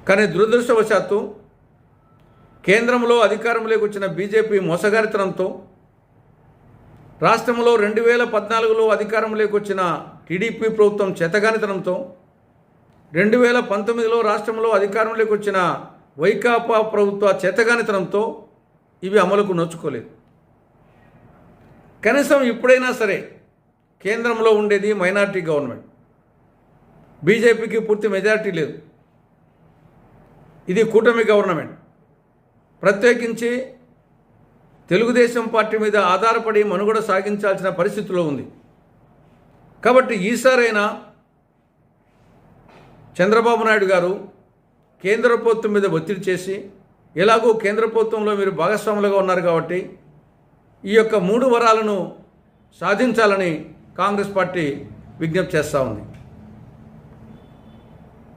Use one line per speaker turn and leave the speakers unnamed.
కానీ దురదృష్టవశాత్తు కేంద్రంలో అధికారంలోకి వచ్చిన బీజేపీ మోసగారితనంతో, రాష్ట్రంలో 2014లో అధికారంలోకి వచ్చిన టీడీపీ ప్రభుత్వం చేతగానితనంతో, 2019లో రాష్ట్రంలో అధికారంలోకి వచ్చిన వైకాపా ప్రభుత్వ చేతగానితనంతో ఇవి అమలుకు నోచుకోలేదు. కనీసం ఇప్పుడైనా సరే కేంద్రంలో ఉండేది మైనారిటీ గవర్నమెంట్, బీజేపీకి పూర్తి మెజారిటీ లేదు. ఇది కూటమి గవర్నమెంట్. ప్రత్యేకించి తెలుగుదేశం పార్టీ మీద ఆధారపడి మనుగడ సాగించాల్సిన పరిస్థితిలో ఉంది. కాబట్టి ఈసారైనా చంద్రబాబు నాయుడు గారు కేంద్ర ప్రభుత్వం మీద ఒత్తిడి చేసి, ఎలాగో కేంద్ర ప్రభుత్వంలో మీరు భాగస్వాములుగా ఉన్నారు కాబట్టి ఈ యొక్క 3 వరాలను సాధించాలని కాంగ్రెస్ పార్టీ విజ్ఞప్తి చేస్తూ ఉంది.